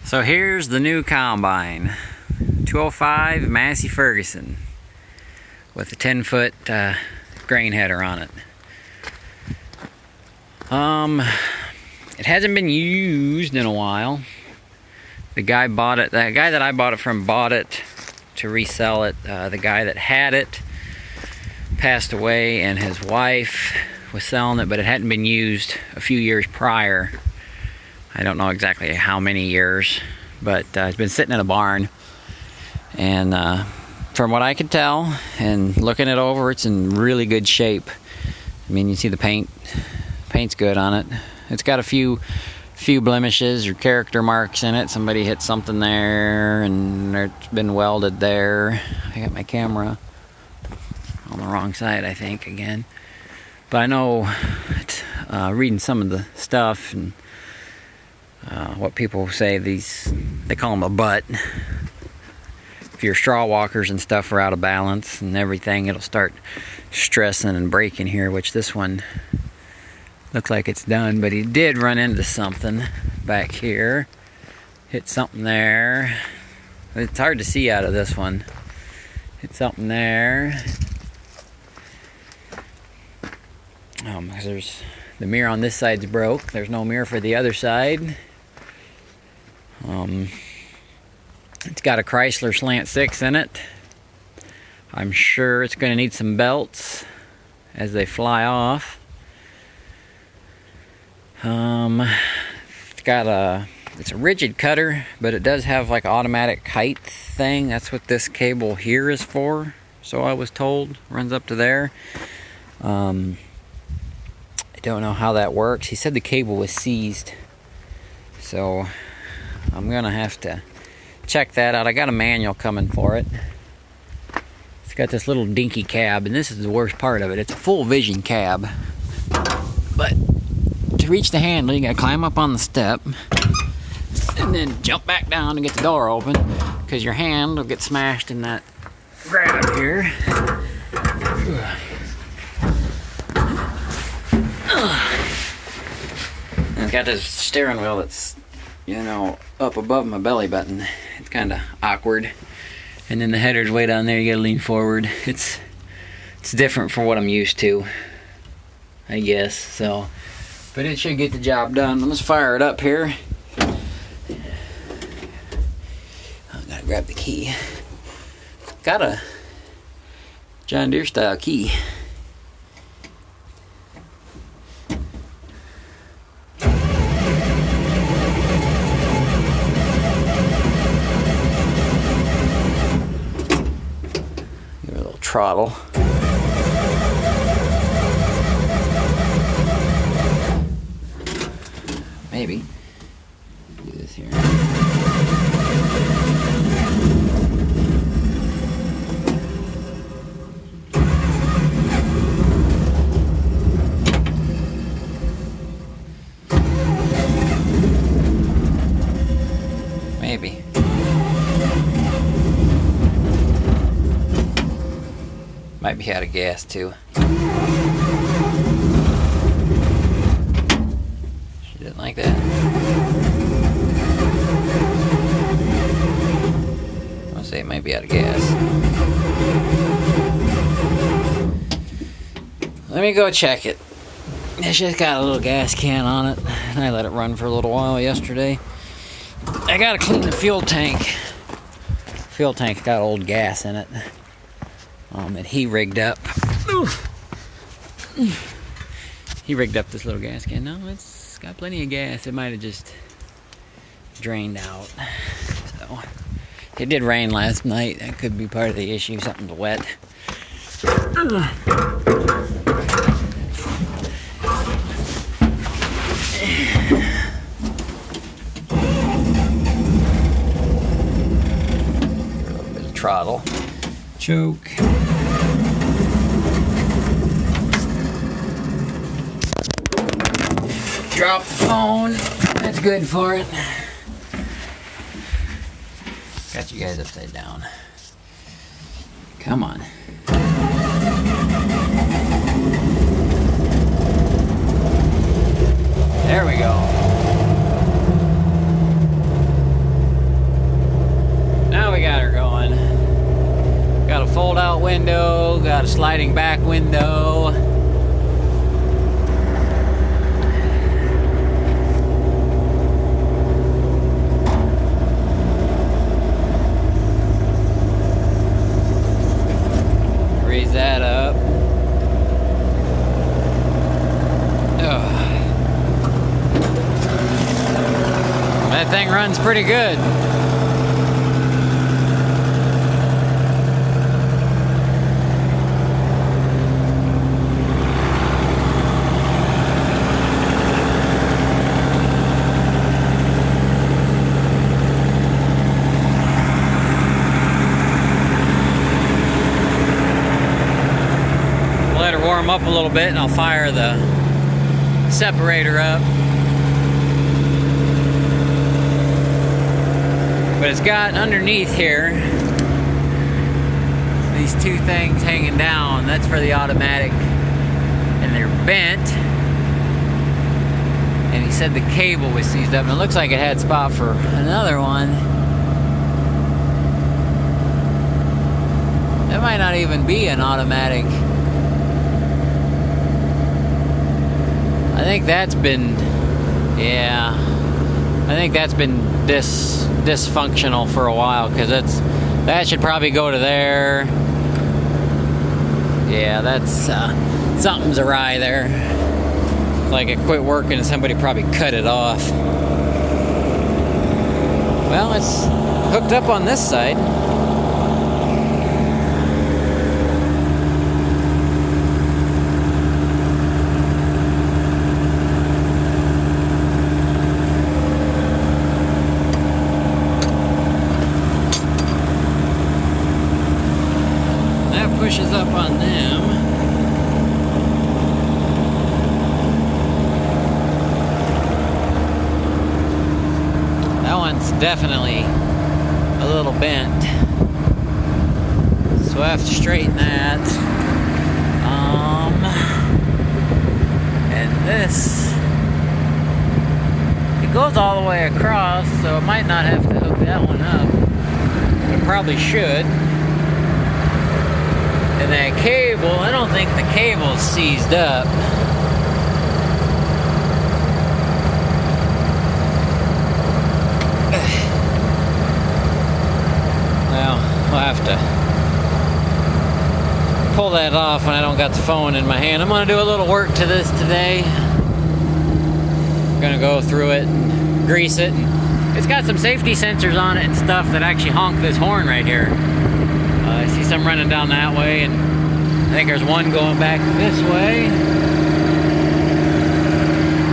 So here's the new combine, 205 Massey Ferguson with a 10-foot grain header on it. It hasn't been used in a while. The guy bought it. The guy that I bought it from bought it to resell it. The guy that had it passed away, and his wife was selling it, but it hadn't been used a few years prior. I don't know exactly how many years, but it's been sitting in a barn. And from what I could tell, and looking it over, it's in really good shape. I mean, you see the paint's good on it. It's got a few blemishes or character marks in it. Somebody hit something there, and it's been welded there. I got my camera on the wrong side, I think, again. But I know, reading some of the stuff and what people say, they call them a butt. If your straw walkers and stuff are out of balance and everything, it'll start stressing and breaking here, which this one looks like it's done. But he did run into something back here. Hit something there. It's hard to see out of this one. Hit something there. Because there's the mirror on this side's broke. There's no mirror for the other side. It's got a Chrysler Slant 6 in it. I'm sure it's going to need some belts as they fly off. It's a rigid cutter, but it does have like automatic height thing. That's what this cable here is for, so I was told. Runs up to there. I don't know how that works. He said the cable was seized, so I'm gonna have to check that out. I got a manual coming for it. It's got this little dinky cab, and this is the worst part of it. It's a full vision cab, but to reach the handle, you gotta climb up on the step and then jump back down to get the door open, because your hand will get smashed in that grab here. It's got this steering wheel that's, up above my belly button. It's kind of awkward. And then the header's way down there. You gotta lean forward. It's different from what I'm used to, I guess. So, but it should get the job done. Let's fire it up here. I gotta grab the key. Got a John Deere style key. Throttle. Maybe do this here. Maybe. Might be out of gas too. She didn't like that. I'll say it might be out of gas. Let me go check it. It's just got a little gas can on it, and I let it run for a little while yesterday. I gotta clean the fuel tank. Fuel tank's got old gas in it. And he rigged up. He rigged up this little gas can. No, it's got plenty of gas. It might have just drained out. So it did rain last night. That could be part of the issue. Something's wet. A little bit of throttle. Choke. Drop the phone. That's good for it. Got you guys upside down. Come on. There we go. window, got a sliding back window. Raise that up. That thing runs pretty good. Let her warm up a little bit and I'll fire the separator up. But it's got underneath here these two things hanging down. That's for the automatic, and they're bent. And he said the cable was seized up, and it looks like it had spot for another one. That might not even be an automatic. I think that's been, yeah, I think that's been dysfunctional for a while, because that should probably go to there. Yeah, that's something's awry there. Like it quit working and somebody probably cut it off. Well, it's hooked up on this side. Pushes up on them. That one's definitely a little bent, so I have to straighten that. And this, it goes all the way across, so I might not have to hook that one up, but I probably should. And that cable, I don't think the cable's seized up. Well, I'll have to pull that off when I don't got the phone in my hand. I'm going to do a little work to this today. I'm going to go through it and grease it. And it's got some safety sensors on it and stuff that actually honk this horn right here. I see some running down that way, and I think there's one going back this way.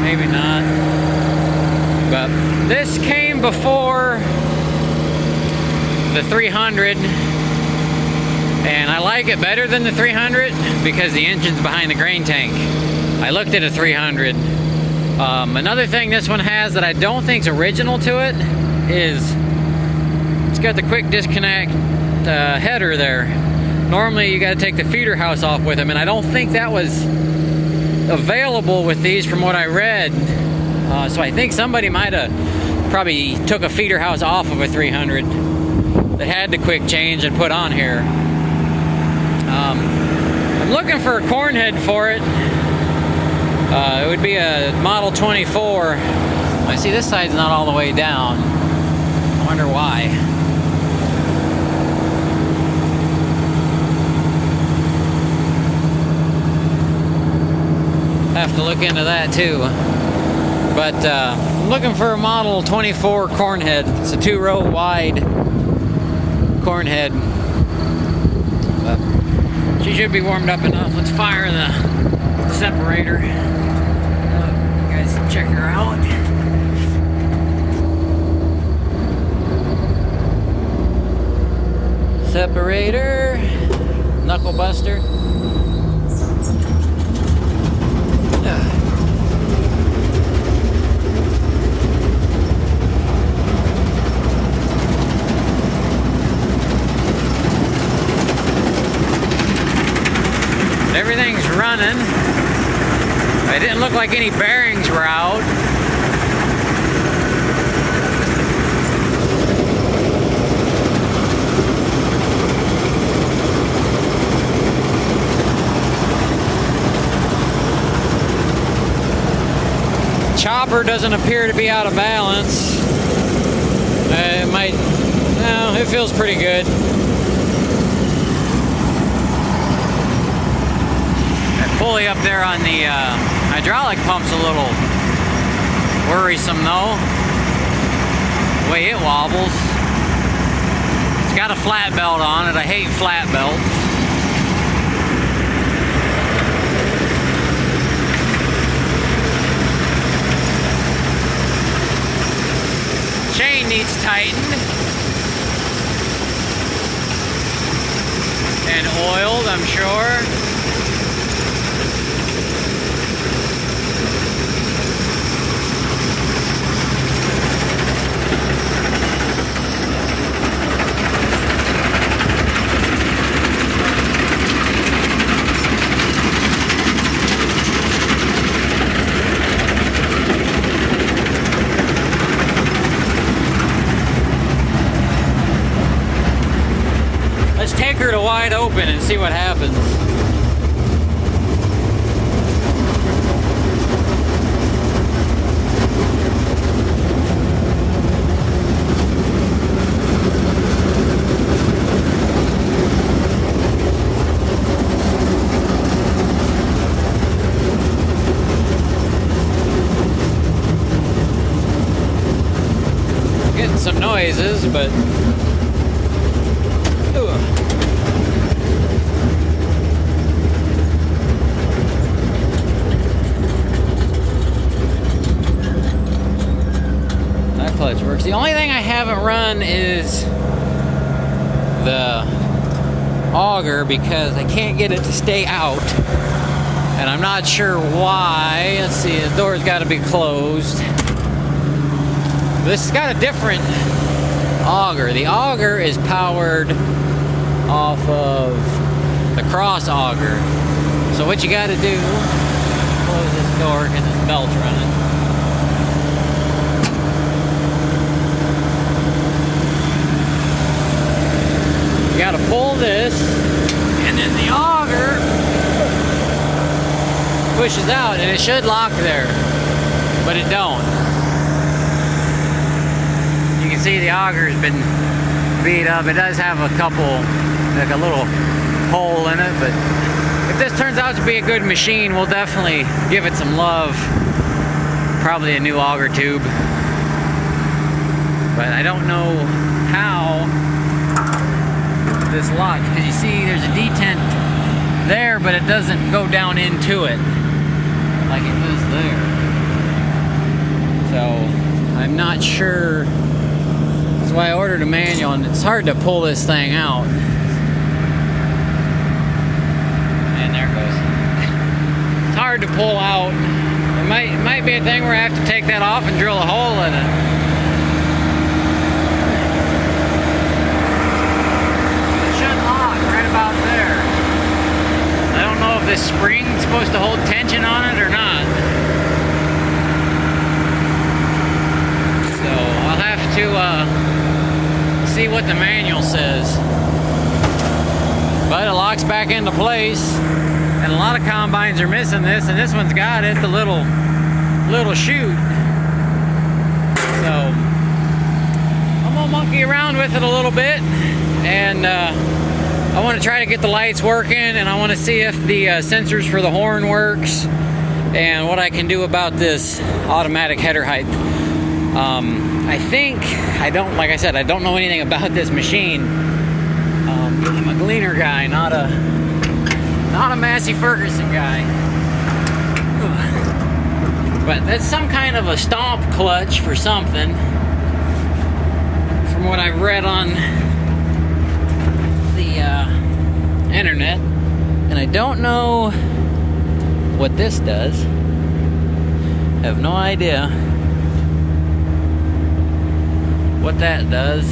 Maybe not. But this came before the 300, and I like it better than the 300 because the engine's behind the grain tank. I looked at a 300. Another thing this one has that I don't think's original to it is it's got the quick disconnect header there. Normally you got to take the feeder house off with them, and I don't think that was available with these from what I read. So I think somebody might have probably took a feeder house off of a 300 that had the quick change and put on here. I'm looking for a corn head for it. It would be a Model 24. I see this side's not all the way down. I wonder why. Have to look into that too. But I'm looking for a Model 24 corn head. It's a 2-row wide corn head. But she should be warmed up enough. Let's fire the separator. You guys check her out. Separator, knuckle buster. Everything's running. It didn't look like any bearings were out. upper doesn't appear to be out of balance. It might, no, it feels pretty good. That pulley up there on the hydraulic pump's a little worrisome though, the way it wobbles. It's got a flat belt on it. I hate flat belts. Chain needs tightened and oiled, I'm sure. Let's take her to wide open and see what happens. Getting some noises, but clutch works. The only thing I haven't run is the auger because I can't get it to stay out, and I'm not sure why. Let's see, the door's got to be closed. This has got a different auger. The auger is powered off of the cross auger. So what you got to do, close this door because this belt's running. You got to pull this, and then the auger pushes out, and it should lock there, but it don't. You can see the auger's been beat up. It does have a couple, like a little hole in it, but if this turns out to be a good machine, we'll definitely give it some love. Probably a new auger tube, but I don't know how this locks, because you see there's a detent there, but it doesn't go down into it like it does there. So I'm not sure. That's why I ordered a manual, and it's hard to pull this thing out. And there it goes. It's hard to pull out. It might be a thing where I have to take that off and drill a hole in it. About there. I don't know if this spring's supposed to hold tension on it or not. So I'll have to see what the manual says. But it locks back into place, and a lot of combines are missing this, and this one's got it, the little chute. So I'm gonna monkey around with it a little bit, and I want to try to get the lights working, and I want to see if the sensors for the horn works and what I can do about this automatic header height. I think, like I said, I don't know anything about this machine. I'm a Gleaner guy, not a Massey Ferguson guy. But that's some kind of a stomp clutch for something, from what I've read on internet, and I don't know what this does. I have no idea what that does.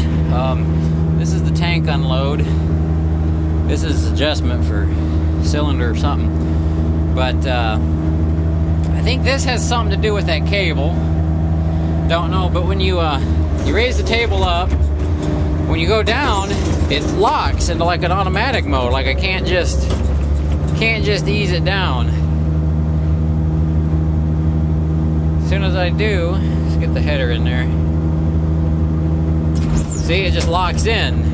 This is the tank unload. This is adjustment for cylinder or something, but I think this has something to do with that cable. Don't know, but when you raise the table up, when you go down, it locks into like an automatic mode. Like I can't just ease it down. soon as I do, let's get the header in there. See, it just locks in.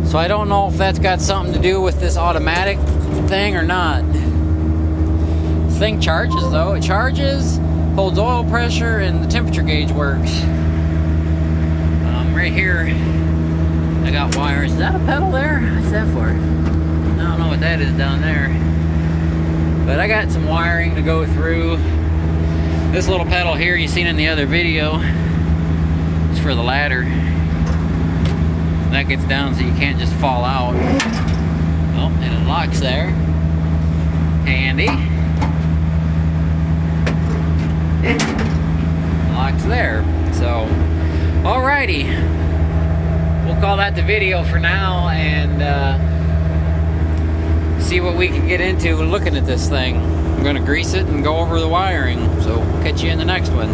So I don't know if that's got something to do with this automatic thing or not. This thing charges though. It charges, holds oil pressure, and the temperature gauge works. Right here, I got wires. Is that a pedal there? What's that for? I don't know what that is down there. But I got some wiring to go through. This little pedal here you seen in the other video, it's for the ladder. That gets down so you can't just fall out. Oh, and it locks there. Handy. Locks there. So, alrighty. We'll call that the video for now and see what we can get into looking at this thing. I'm going to grease it and go over the wiring. So, catch you in the next one.